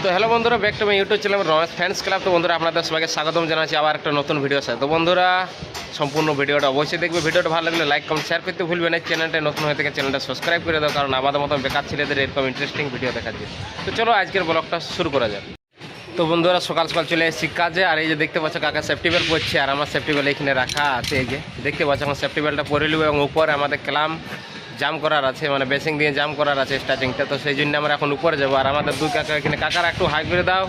তো হ্যালো বন্ধুরা, back to my YouTube channel Ramesh fans club. তো বন্ধুরা আপনাদের সবাইকে স্বাগতম জানাচ্ছি আবার একটা নতুন ভিডিও সাথে। তো বন্ধুরা সম্পূর্ণ ভিডিওটা অবশ্যই দেখবে। ভিডিওটা ভালো লাগলে লাইক কমেন্ট শেয়ার করতে ভুলবেন না। চ্যানেলটা নতুন হয়ে থেকে চ্যানেলটা সাবস্ক্রাইব করে দাও, কারণ আমাদের মতন বেকার ছেলেদের এরকম ইন্টারেস্টিং ভিডিও দেখার জন্য। তো চলো আজকের ব্লগটা শুরু করা যাক। তো বন্ধুরা সকাল সকাল চলে এসেছি কাজে। আর এই যে দেখতে পাচ্ছ কাকা সেফটি বেল্ট পরছে, আর আমার সেফটি বেল্ট এখানে রাখা আছে। এই যে দেখতে পাচ্ছ এখন সেফটি বেল্টটা পরে নেব, এবং উপরে আমাদের ক্লাম জাম করার আছে, মানে বেসিং দিয়ে জাম করার আছে স্টার্টিংটা। তো সেই জন্য আমরা এখন উপরে যাবো। আর আমাদের দুই কাকা এখানে, কাকারা একটু হাই করে দাও।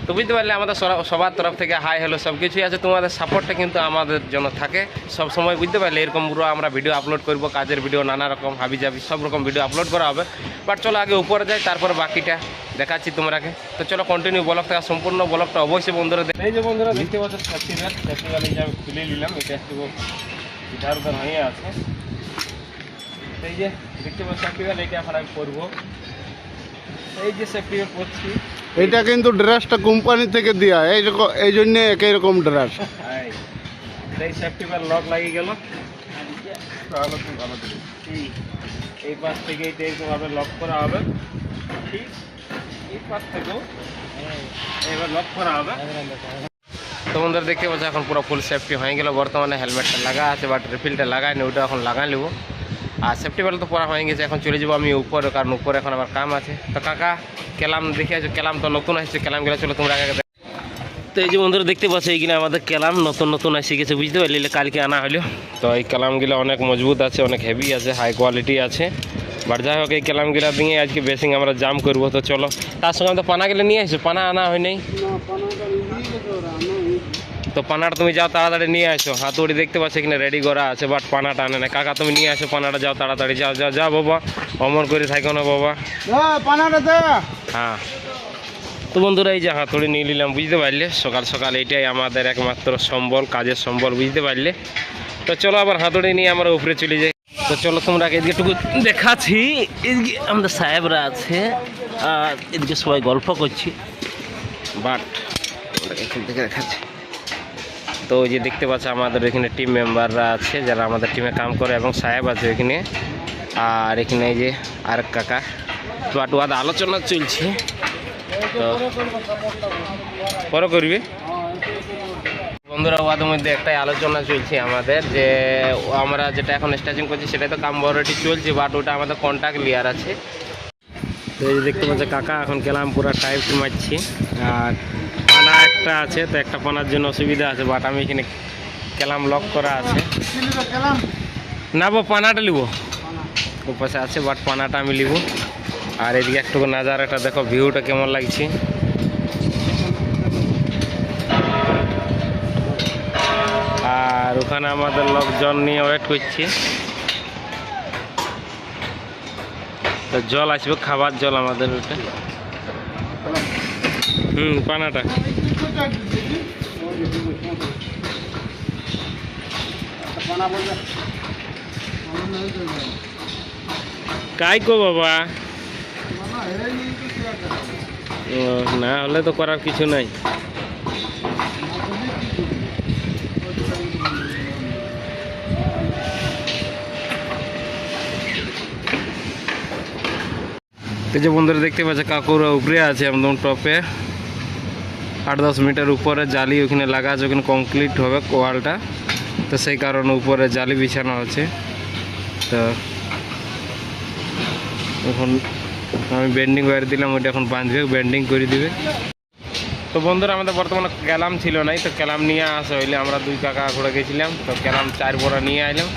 তো বুঝতে পারলে আমাদের সবার তরফ থেকে হাই হ্যালো সব কিছুই আছে। তোমাদের সাপোর্টটা কিন্তু আমাদের জন্য থাকে সব সময়, বুঝতে পারলে। এরকম পুরো আমরা ভিডিও আপলোড করব, কাজের ভিডিও, নানা রকম হাবি জাবি সব রকম ভিডিও আপলোড করা হবে। বাট চলো আগে উপরে যাই, তারপরে বাকিটা দেখাচ্ছি তোমাকে। তো চলো কন্টিনিউ ব্লগটা, সম্পূর্ণ ব্লগটা অবশ্যই বন্ধুরা। এই যে বন্ধুরা দেখতে পাচ্ছ সেফটি বেল্ট এই যে আমি খুলে নিলাম। এটা একটু ইধার উধার হয়ে আছে। এই যে দেখতে পাচ্ছ সেফটি বেল্ট, এইটা এখন আমি করবো। এই যে সেফটি বেল্ট করছি, এটা কিন্তু ড্রেসটা কোম্পানি থেকে দেওয়া, এই জন্য একই রকম ড্রেস। এই সেফটি বেল্ট লক লাগিয়ে গেল। এই পাশ থেকে এইটা এরকমভাবে লক করা হবে, ঠিক এই পাশ থেকেও এবার লক করা হবে। তো বন্ধুরা দেখতে পাচ্ছ এখন পুরো ফুল সেফটি হয়ে গেল। বর্তমানে হেলমেটটা লাগা আছে, বাট রিফিলটা লাগায়নি, ওটা এখন লাগাই নেবো। আর সেফটি বেল্ট তো পরা হয়ে গেছে, এখন চলে যাবো আমি উপরে, কারণ উপরে এখন আমার কাম আছে। তো কাকা কেলাম দেখে আছো, কেলাম তো নতুন আসছে, কেলাম গেলে চলো তোমরা আগে। তো এই যে বন্ধুরা দেখতে পাচ্ছ এইখানে আমাদের কেলাম নতুন এসে গেছে, বুঝতে পারলি, কালকে আনা হলো। তো এই কেলামগুলো অনেক মজবুত আছে, অনেক হেভি আছে, হাই কোয়ালিটি আছে। বাট যাই হোক এই কেলামগুলা দিয়ে আজকে বেসিং আমরা জাম করবো। তো চলো, তার সঙ্গে আমি তো পানাগুলো নিয়ে আসছো, পানা আনা হয় নাই। তো পানাটা তুমি যাও তাড়াতাড়ি নিয়ে আসো। হাতুড়ি দেখতে পাচ্ছ এখানে রেডি করা আছে, বাট পানাটা আনে না। কাকা তুমি নিয়ে আসো পানাটা, যাও তাড়াতাড়ি, যাও যাও যাও বাবা, অমর করে থাকো না বাবা। হ্যাঁ তো বন্ধুরা এই যে হাতুড়ি নিয়ে নিলাম, বুঝতে পারলে। সকাল সকাল এইটাই আমাদের একমাত্র সম্বল, কাজের সম্বল, বুঝতে পারলে। তো চলো আবার হাতুড়ি নিয়ে আমরা উপরে চলে যাই। তো চলো তোমরা এদিকেটুকু দেখাচ্ছি। এদিকে আমাদের সাহেবরা আছে, আর এদিকে সবাই গল্প করছি, বাট এখান থেকে দেখাচ্ছি। তো ওই যে দেখতে পাচ্ছ আমাদের এখানে টিম মেম্বাররা আছে, যারা আমাদের টিমে কাম করে, এবং সাহেব আছে এখানে। আর এখানে এই যে আর কাকা, বাট ওয়াদ আলোচনা চলছে। তো পরে করবে বন্ধুরা, ওয়াদের মধ্যে একটাই আলোচনা চলছে আমাদের, যে আমরা যেটা এখন স্টার্টিং করছি সেটাই তো কাম অলরেডি চলছে, বাট ওটা আমাদের কন্ট্যাক্ট ক্লিয়ার আছে। তো এই যে দেখতে পাচ্ছ কাকা এখন গেলাম পুরো টাইপ মারছি। আর পানা একটা আছে, তো একটা পানার জন্য অসুবিধা আছে, বাট আমি এখানে কেলাম লক করা আছে। না বো পানাটা নিব, ওপাশে আছে, বাট পানাটা আমি নিব। আর এদিকে একটু নাজারাটা দেখো, ভিউটা কেমন লাগছে। আর ওখানে আমাদের লোকজন নিয়ে ওয়েট করছি। তো জল আসবে, খাবার জল আমাদের ওটা। পানাটা কাই কো বাবা, না হলে তো করার কিছু নাই। এই যে বন্ধুরা দেখতে পাচ্ছে কাকুরা উপরে আছে, একদম টপে 8-10 মিটার উপরে জালি ওখানে লাগা আছে, ওখানে কংক্রিট হবে ওয়ালটা। তো সেই কারণে উপরে জালি বিছানো আছে। তো এখন আমি বেন্ডিং ওয়্যার দিলাম, ওইটা এখন বাঁধবে, বেন্ডিং করে দিবে। তো বন্ধুরা আমাদের বর্তমানে ক্যালাম ছিল নাই, তো ক্যালাম নিয়ে আসা হইলে আমরা দুই কাকা ঘুরে গেছিলাম। তো ক্যালাম 4 বড়া নিয়ে আইলাম।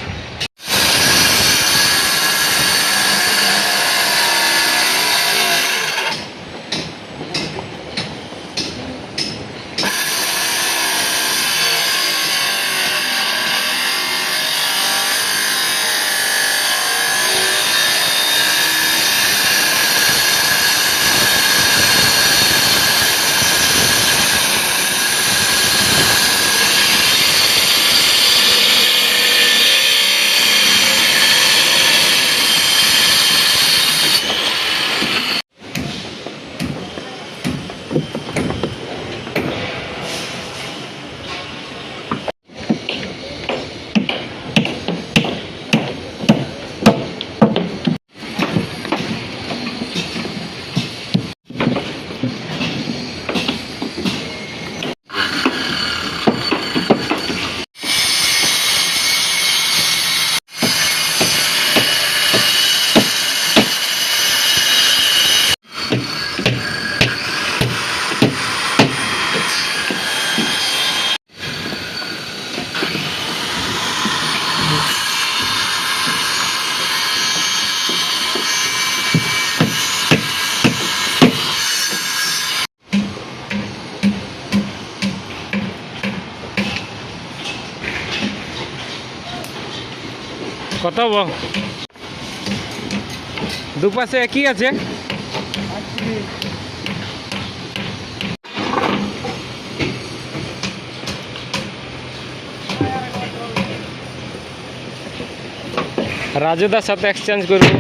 কত দুপাশে একই আছে। রাজুদার সাথে এক্সচেঞ্জ করবো।